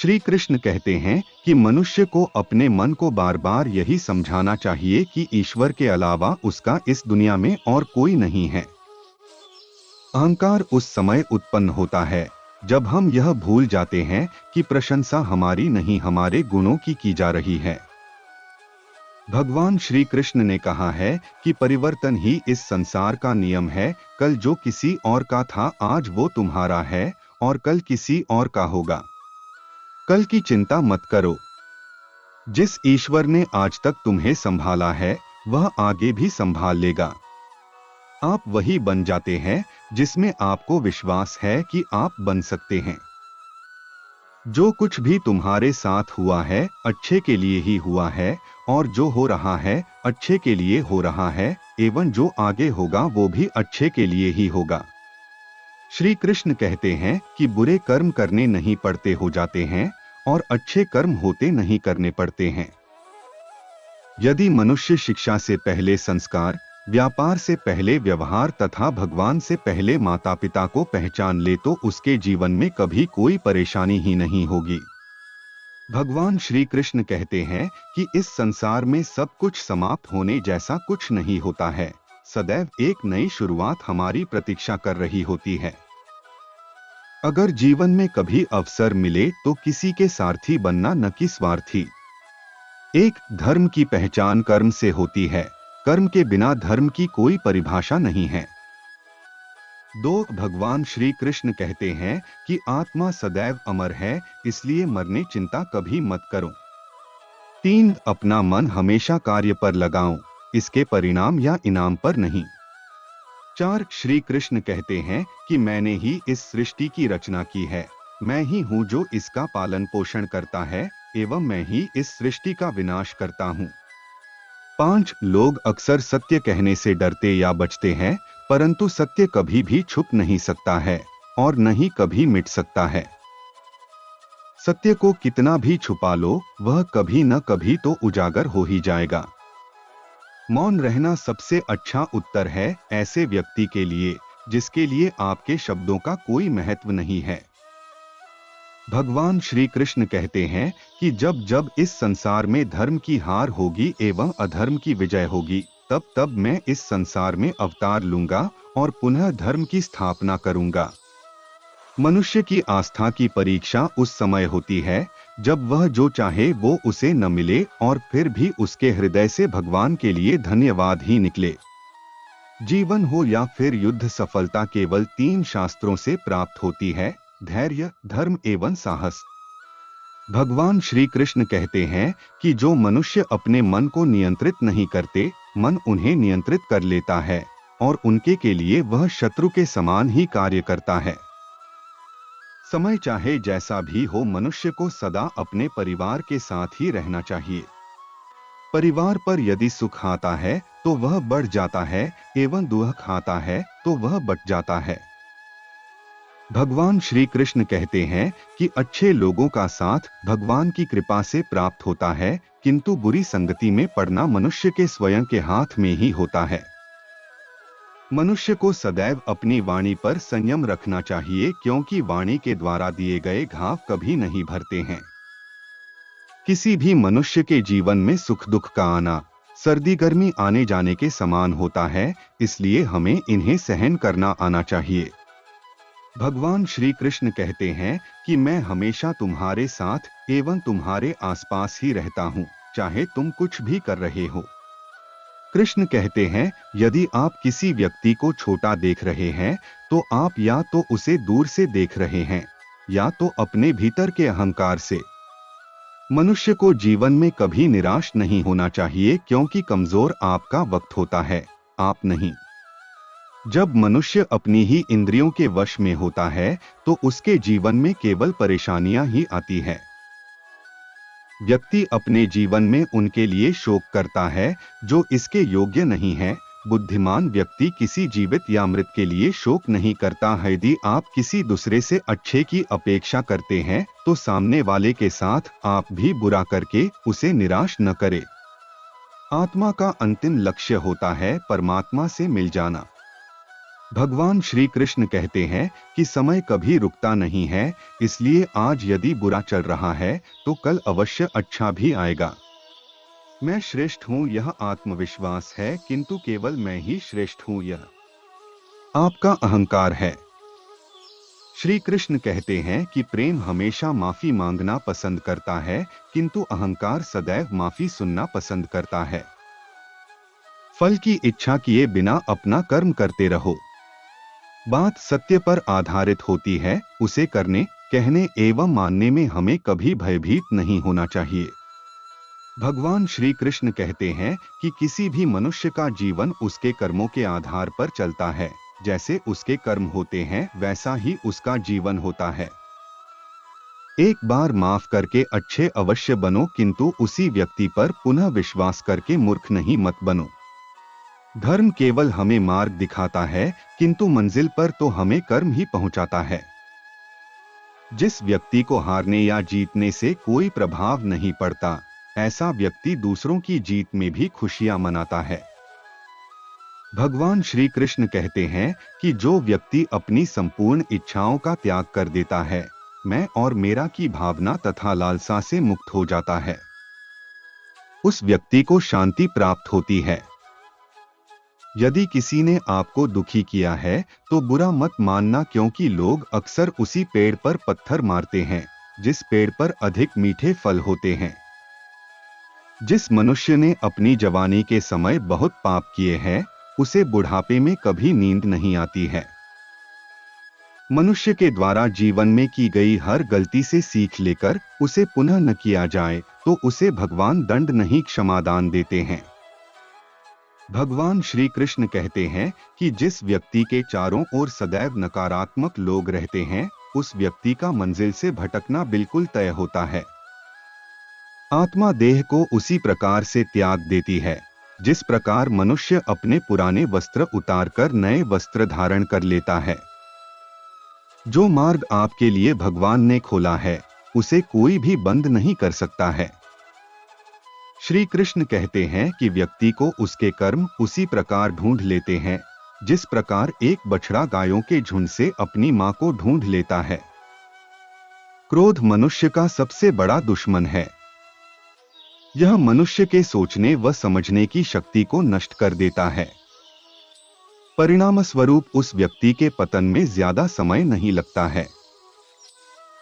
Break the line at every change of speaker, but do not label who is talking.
श्री कृष्ण कहते हैं कि मनुष्य को अपने मन को बार बार यही समझाना चाहिए कि ईश्वर के अलावा उसका इस दुनिया में और कोई नहीं है। अहंकार उस समय उत्पन्न होता है जब हम यह भूल जाते हैं कि प्रशंसा हमारी नहीं हमारे गुणों की जा रही है। भगवान श्री कृष्ण ने कहा है कि परिवर्तन ही इस संसार का नियम है। कल जो किसी और का था आज वो तुम्हारा है और कल किसी और का होगा। कल की चिंता मत करो। जिस ईश्वर ने आज तक तुम्हें संभाला है वह आगे भी संभाल लेगा। आप वही बन जाते हैं जिसमें आपको विश्वास है कि आप बन सकते हैं। जो कुछ भी तुम्हारे साथ हुआ है अच्छे के लिए ही हुआ है और जो हो रहा है अच्छे के लिए हो रहा है एवं जो आगे होगा वो भी अच्छे के लिए ही होगा। श्री कृष्ण कहते हैं कि बुरे कर्म करने नहीं पड़ते हो जाते हैं और अच्छे कर्म होते नहीं करने पड़ते हैं। यदि मनुष्य शिक्षा से पहले संस्कार, व्यापार से पहले व्यवहार तथा भगवान से पहले माता पिता को पहचान ले तो उसके जीवन में कभी कोई परेशानी ही नहीं होगी। भगवान श्री कृष्ण कहते हैं कि इस संसार में सब कुछ समाप्त होने जैसा कुछ नहीं होता है। सदैव एक नई शुरुआत हमारी प्रतीक्षा कर रही होती है। अगर जीवन में कभी अवसर मिले तो किसी के सारथी बनना न कि स्वार्थी। एक धर्म की पहचान कर्म से होती है। कर्म के बिना धर्म की कोई परिभाषा नहीं है। 2 भगवान श्री कृष्ण कहते हैं कि आत्मा सदैव अमर है इसलिए मरने चिंता कभी मत करो। 3 अपना मन हमेशा कार्य पर लगाओ, इसके परिणाम या इनाम पर नहीं। 4 श्री कृष्ण कहते हैं कि मैंने ही इस सृष्टि की रचना की है, मैं ही हूँ जो इसका पालन पोषण करता है एवं मैं ही इस सृष्टि का विनाश करता हूँ। 5 लोग अक्सर सत्य कहने से डरते या बचते हैं परंतु सत्य कभी भी छुप नहीं सकता है और न ही कभी मिट सकता है। सत्य को कितना भी छुपा लो वह कभी न कभी तो उजागर हो ही जाएगा। मौन रहना सबसे अच्छा उत्तर है ऐसे व्यक्ति के लिए जिसके लिए आपके शब्दों का कोई महत्व नहीं है। भगवान श्री कृष्ण कहते हैं कि जब जब इस संसार में धर्म की हार होगी एवं अधर्म की विजय होगी तब तब मैं इस संसार में अवतार लूंगा और पुनः धर्म की स्थापना करूंगा। मनुष्य की आस्था की परीक्षा उस समय होती है जब वह जो चाहे वो उसे न मिले और फिर भी उसके हृदय से भगवान के लिए धन्यवाद ही निकले। जीवन हो या फिर युद्ध, सफलता केवल 3 शास्त्रों से प्राप्त होती है, धैर्य, धर्म एवं साहस। भगवान श्री कृष्ण कहते हैं कि जो मनुष्य अपने मन को नियंत्रित नहीं करते, मन उन्हें नियंत्रित कर लेता है और उनके के लिए वह शत्रु के समान ही कार्य करता है। समय चाहे जैसा भी हो मनुष्य को सदा अपने परिवार के साथ ही रहना चाहिए। परिवार पर यदि सुख आता है तो वह बढ़ जाता है एवं दुख आता है तो वह बट जाता है। भगवान श्री कृष्ण कहते हैं कि अच्छे लोगों का साथ भगवान की कृपा से प्राप्त होता है किंतु बुरी संगति में पड़ना मनुष्य के स्वयं के हाथ में ही होता है। मनुष्य को सदैव अपनी वाणी पर संयम रखना चाहिए क्योंकि वाणी के द्वारा दिए गए घाव कभी नहीं भरते हैं। किसी भी मनुष्य के जीवन में सुख दुख का आना सर्दी गर्मी आने जाने के समान होता है, इसलिए हमें इन्हें सहन करना आना चाहिए। भगवान श्री कृष्ण कहते हैं कि मैं हमेशा तुम्हारे साथ एवं तुम्हारे आसपास ही रहता हूँ, चाहे तुम कुछ भी कर रहे हो। कृष्ण कहते हैं यदि आप किसी व्यक्ति को छोटा देख रहे हैं तो आप या तो उसे दूर से देख रहे हैं या तो अपने भीतर के अहंकार से। मनुष्य को जीवन में कभी निराश नहीं होना चाहिए क्योंकि कमजोर आपका वक्त होता है, आप नहीं। जब मनुष्य अपनी ही इंद्रियों के वश में होता है तो उसके जीवन में केवल परेशानियां ही आती है। व्यक्ति अपने जीवन में उनके लिए शोक करता है जो इसके योग्य नहीं है। बुद्धिमान व्यक्ति किसी जीवित या मृत के लिए शोक नहीं करता है। यदि आप किसी दूसरे से अच्छे की अपेक्षा करते हैं तो सामने वाले के साथ आप भी बुरा करके उसे निराश न करें। आत्मा का अंतिम लक्ष्य होता है परमात्मा से मिल जाना। भगवान श्री कृष्ण कहते हैं कि समय कभी रुकता नहीं है, इसलिए आज यदि बुरा चल रहा है तो कल अवश्य अच्छा भी आएगा। मैं श्रेष्ठ हूँ यह आत्मविश्वास है, किंतु केवल मैं ही श्रेष्ठ हूँ यह आपका अहंकार है। श्री कृष्ण कहते हैं कि प्रेम हमेशा माफी मांगना पसंद करता है, किंतु अहंकार सदैव माफी सुनना पसंद करता है। फल की इच्छा किए बिना अपना कर्म करते रहो। बात सत्य पर आधारित होती है, उसे करने, कहने एवं मानने में हमें कभी भयभीत नहीं होना चाहिए। भगवान श्री कृष्ण कहते हैं कि किसी भी मनुष्य का जीवन उसके कर्मों के आधार पर चलता है। जैसे उसके कर्म होते हैं वैसा ही उसका जीवन होता है। एक बार माफ करके अच्छे अवश्य बनो, किंतु उसी व्यक्ति पर पुनः विश्वास करके मूर्ख नहीं मत बनो। धर्म केवल हमें मार्ग दिखाता है, किंतु मंजिल पर तो हमें कर्म ही पहुंचाता है। जिस व्यक्ति को हारने या जीतने से कोई प्रभाव नहीं पड़ता, ऐसा व्यक्ति दूसरों की जीत में भी खुशियां मनाता है। भगवान श्री कृष्ण कहते हैं कि जो व्यक्ति अपनी संपूर्ण इच्छाओं का त्याग कर देता है, मैं और मेरा की भावना तथा लालसा से मुक्त हो जाता है, उस व्यक्ति को शांति प्राप्त होती है। यदि किसी ने आपको दुखी किया है तो बुरा मत मानना, क्योंकि लोग अक्सर उसी पेड़ पर पत्थर मारते हैं जिस पेड़ पर अधिक मीठे फल होते हैं। जिस मनुष्य ने अपनी जवानी के समय बहुत पाप किए हैं, उसे बुढ़ापे में कभी नींद नहीं आती है। मनुष्य के द्वारा जीवन में की गई हर गलती से सीख लेकर उसे पुनः न किया जाए तो उसे भगवान दंड नहीं क्षमादान देते हैं। भगवान श्री कृष्ण कहते हैं कि जिस व्यक्ति के चारों ओर सदैव नकारात्मक लोग रहते हैं, उस व्यक्ति का मंजिल से भटकना बिल्कुल तय होता है। आत्मा देह को उसी प्रकार से त्याग देती है जिस प्रकार मनुष्य अपने पुराने वस्त्र उतारकर नए वस्त्र धारण कर लेता है। जो मार्ग आपके लिए भगवान ने खोला है, उसे कोई भी बंद नहीं कर सकता है। श्री कृष्ण कहते हैं कि व्यक्ति को उसके कर्म उसी प्रकार ढूंढ लेते हैं जिस प्रकार एक बछड़ा गायों के झुंड से अपनी मां को ढूंढ लेता है। क्रोध मनुष्य का सबसे बड़ा दुश्मन है। यह मनुष्य के सोचने व समझने की शक्ति को नष्ट कर देता है। परिणाम स्वरूप उस व्यक्ति के पतन में ज्यादा समय नहीं लगता है।